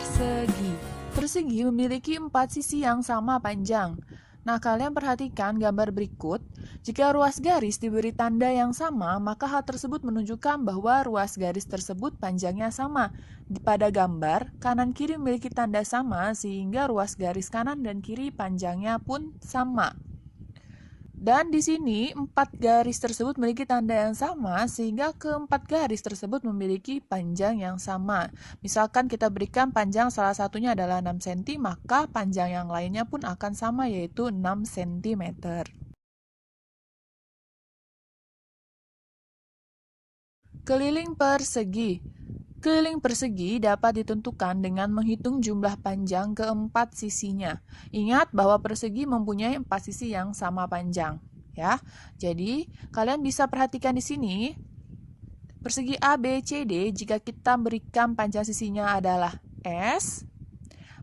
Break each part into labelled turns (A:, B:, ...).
A: persegi. Persegi memiliki 4 sisi yang sama panjang. Nah, kalian perhatikan gambar berikut. Jika ruas garis diberi tanda yang sama, maka hal tersebut menunjukkan bahwa ruas garis tersebut panjangnya sama. Pada gambar, kanan kiri memiliki tanda sama, sehingga ruas garis kanan dan kiri panjangnya pun sama. Dan di sini 4 garis tersebut memiliki tanda yang sama sehingga keempat garis tersebut memiliki panjang yang sama. Misalkan kita berikan panjang salah satunya adalah 6 cm, maka panjang yang lainnya pun akan sama yaitu 6 cm. Keliling persegi. Keliling persegi dapat ditentukan dengan menghitung jumlah panjang keempat sisinya. Ingat bahwa persegi mempunyai 4 sisi yang sama panjang, ya. Jadi, kalian bisa perhatikan di sini persegi A, B, C, D jika kita berikan panjang sisinya adalah S,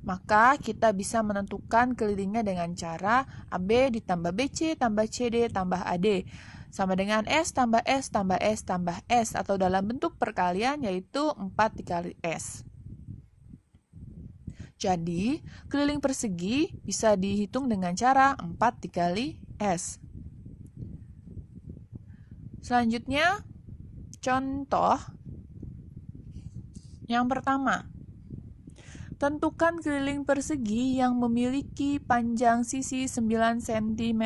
A: maka kita bisa menentukan kelilingnya dengan cara AB ditambah BC tambah CD tambah AD. Sama dengan S tambah S tambah S tambah S, atau dalam bentuk perkalian yaitu 4 dikali S. Jadi, keliling persegi bisa dihitung dengan cara 4 dikali S. Selanjutnya, contoh yang pertama. Tentukan keliling persegi yang memiliki panjang sisi 9 cm.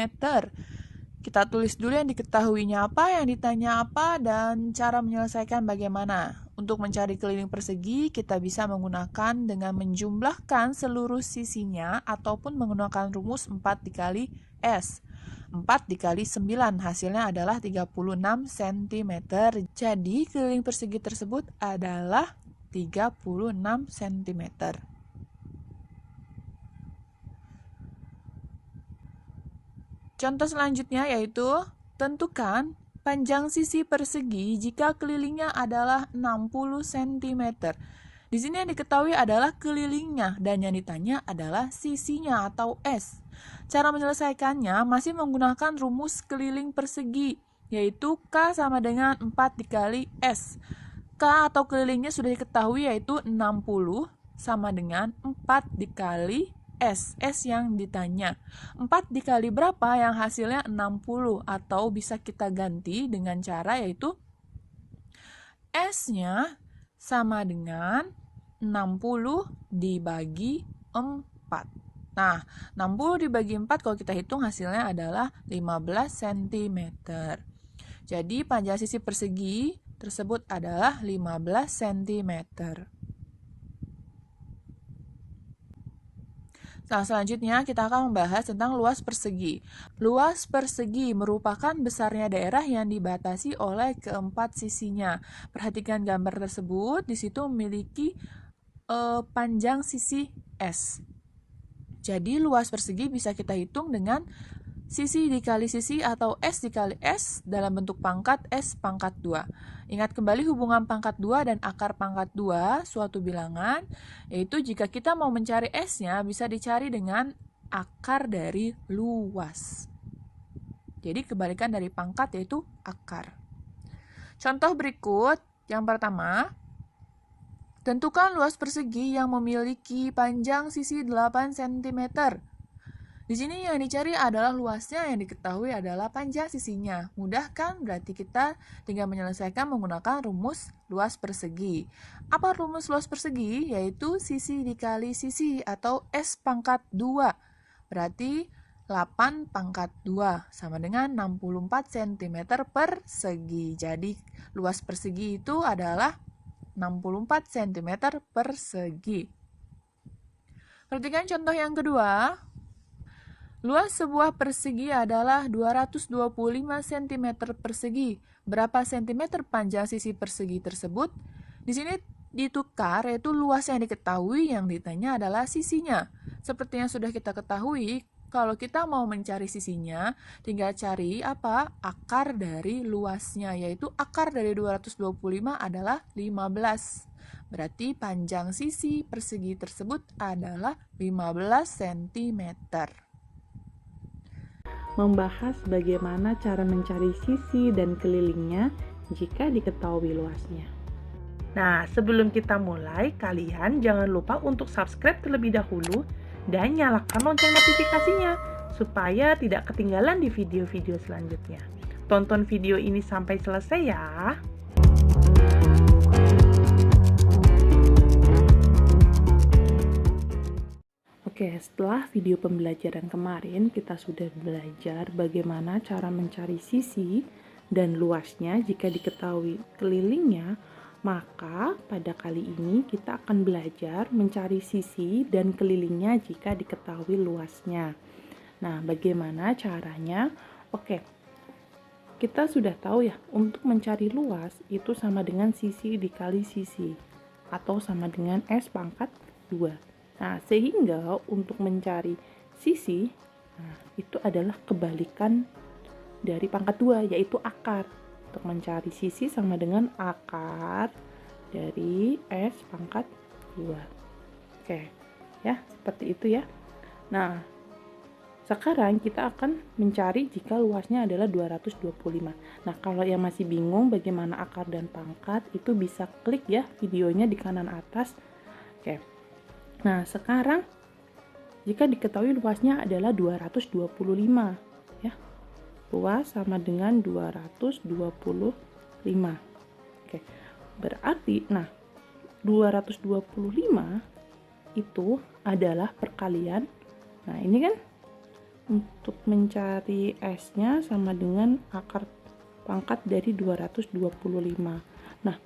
A: Kita tulis dulu yang diketahuinya apa, yang ditanya apa, dan cara menyelesaikan bagaimana. Untuk mencari keliling persegi, kita bisa menggunakan dengan menjumlahkan seluruh sisinya ataupun menggunakan rumus 4 dikali S. 4 dikali 9, hasilnya adalah 36 cm. Jadi, keliling persegi tersebut adalah 36 cm. Contoh selanjutnya yaitu tentukan panjang sisi persegi jika kelilingnya adalah 60 cm. Di sini yang diketahui adalah kelilingnya dan yang ditanya adalah sisinya atau S. Cara menyelesaikannya masih menggunakan rumus keliling persegi, yaitu K sama dengan 4 dikali S. K atau kelilingnya sudah diketahui yaitu 60 sama dengan 4 dikali S. S yang ditanya. 4 dikali berapa yang hasilnya 60, atau bisa kita ganti dengan cara yaitu S-nya sama dengan 60 dibagi 4. Nah, 60 dibagi 4 kalau kita hitung hasilnya adalah 15 cm. Jadi panjang sisi persegi tersebut adalah 15 cm. Nah, selanjutnya kita akan membahas tentang luas persegi. Luas persegi merupakan besarnya daerah yang dibatasi oleh keempat sisinya. Perhatikan gambar tersebut, di situ memiliki panjang sisi S. Jadi, luas persegi bisa kita hitung dengan sisi dikali sisi atau S dikali S dalam bentuk pangkat S pangkat 2. Ingat kembali hubungan pangkat 2 dan akar pangkat 2 suatu bilangan, yaitu jika kita mau mencari S-nya bisa dicari dengan akar dari luas. Jadi kebalikan dari pangkat yaitu akar. Contoh berikut, yang pertama, tentukan luas persegi yang memiliki panjang sisi 8 cm. Di sini yang dicari adalah luasnya, yang diketahui adalah panjang sisinya. Mudah kan? Berarti kita tinggal menyelesaikan menggunakan rumus luas persegi. Apa rumus luas persegi? Yaitu sisi dikali sisi atau S pangkat 2. Berarti 8 pangkat 2 sama dengan 64 cm persegi. Jadi luas persegi itu adalah 64 cm persegi. Perhatikan contoh yang kedua. Luas sebuah persegi adalah 225 cm persegi. Berapa cm panjang sisi persegi tersebut? Di sini ditukar, yaitu luas yang diketahui, yang ditanya adalah sisinya. Seperti yang sudah kita ketahui, kalau kita mau mencari sisinya, tinggal cari apa? Akar dari luasnya, yaitu akar dari 225 adalah 15. Berarti panjang sisi persegi tersebut adalah 15 cm.
B: Membahas bagaimana cara mencari sisi dan kelilingnya jika diketahui luasnya. Nah, sebelum kita mulai, kalian jangan lupa untuk subscribe terlebih dahulu dan nyalakan lonceng notifikasinya supaya tidak ketinggalan di video-video selanjutnya. Tonton video ini sampai selesai ya. Oke, setelah video pembelajaran kemarin, kita sudah belajar bagaimana cara mencari sisi dan luasnya jika diketahui kelilingnya. Maka pada kali ini kita akan belajar mencari sisi dan kelilingnya jika diketahui luasnya. Nah, bagaimana caranya? Oke, kita sudah tahu ya, untuk mencari luas itu sama dengan sisi dikali sisi, atau sama dengan S pangkat 2. Nah, sehingga untuk mencari sisi, itu adalah kebalikan dari pangkat 2, yaitu akar. Untuk mencari sisi sama dengan akar dari S pangkat 2. Oke, ya, seperti itu ya. Nah, sekarang kita akan mencari jika luasnya adalah 225. Nah, kalau yang masih bingung bagaimana akar dan pangkat, itu bisa klik ya videonya di kanan atas. Oke. Nah, sekarang jika diketahui luasnya adalah 225, ya. Luas sama dengan 225. Oke. Berarti, 225 itu adalah perkalian. Nah, ini kan untuk mencari S-nya sama dengan akar pangkat dari 225. Nah,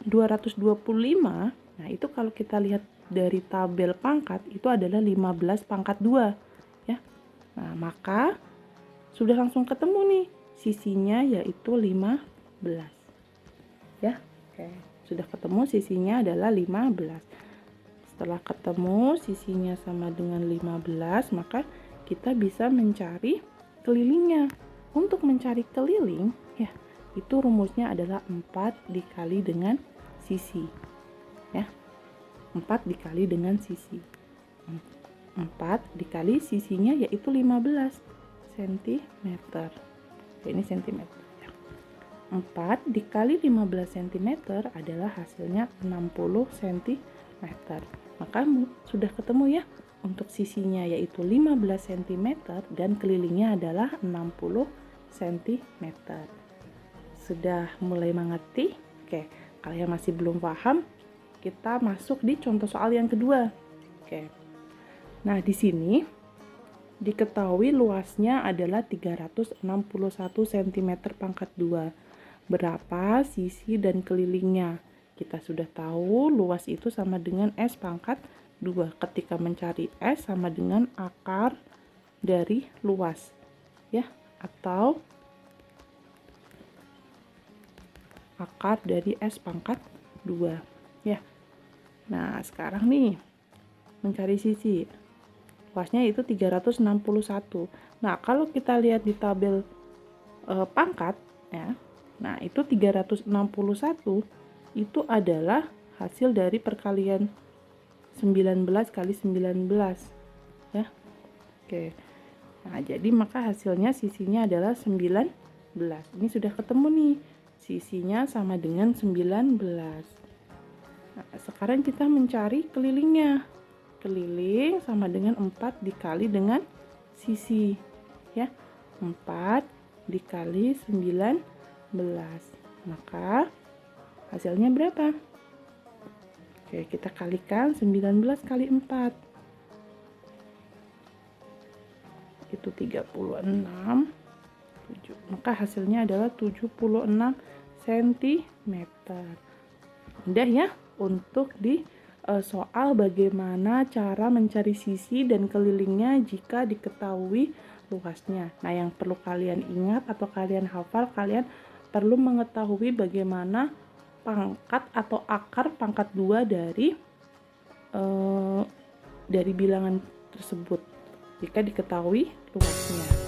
B: 225, itu kalau kita lihat dari tabel pangkat itu adalah 15 pangkat 2, ya. Nah, maka sudah langsung ketemu nih sisinya, yaitu 15. Ya. Oke, sudah ketemu sisinya adalah 15. Setelah ketemu sisinya sama dengan 15, maka kita bisa mencari kelilingnya. Untuk mencari keliling, ya, itu rumusnya adalah 4 dikali dengan sisi. Ya. 4 dikali dengan sisi. 4 dikali sisinya yaitu 15 cm. Ini cm. 4 dikali 15 cm adalah hasilnya 60 cm. Maka sudah ketemu ya, untuk sisinya yaitu 15 cm dan kelilingnya adalah 60 cm. Sudah mulai mengerti? Oke, kalau yang masih belum paham, kita masuk di contoh soal yang kedua. Oke. Nah, di sini diketahui luasnya adalah 361 cm pangkat 2. Berapa sisi dan kelilingnya? Kita sudah tahu luas itu sama dengan S pangkat 2. Ketika mencari S sama dengan akar dari luas, ya, atau akar dari S pangkat 2, ya. Nah, sekarang nih mencari sisi. Luasnya itu 361. Nah, kalau kita lihat di tabel pangkat, ya. Nah, itu 361 itu adalah hasil dari perkalian 19 kali 19, ya. Oke. Nah, jadi maka hasilnya sisinya adalah 19. Ini sudah ketemu nih. Sisinya sama dengan 19. Nah, sekarang kita mencari kelilingnya. Keliling sama dengan 4 dikali dengan sisi, ya. 4 dikali 19. Maka hasilnya berapa? Oke, kita kalikan 19 kali 4. Itu 36. Maka hasilnya adalah 76 cm. Mudah ya untuk di soal bagaimana cara mencari sisi dan kelilingnya jika diketahui luasnya. Nah, yang perlu kalian ingat atau kalian hafal, kalian perlu mengetahui bagaimana pangkat atau akar pangkat 2 dari bilangan tersebut jika diketahui luasnya.